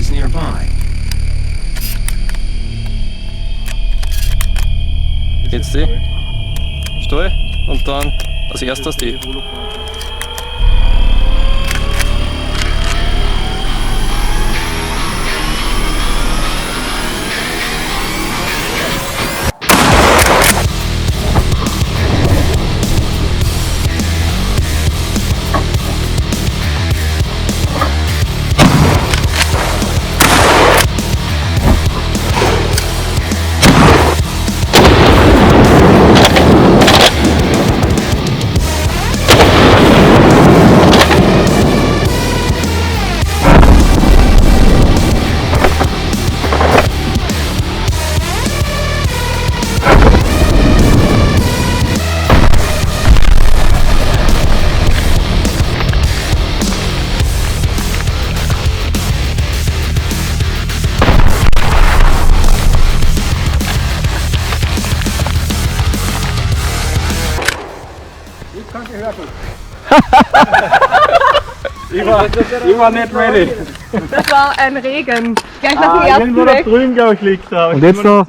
is nearby. Jetzt die Stall und dann als erstes die. Ich war nicht ready. Das war ein Regen. Gleich nach dem ersten Irgendwo da Weg. drüben, glaube ich, liegt da. Und jetzt noch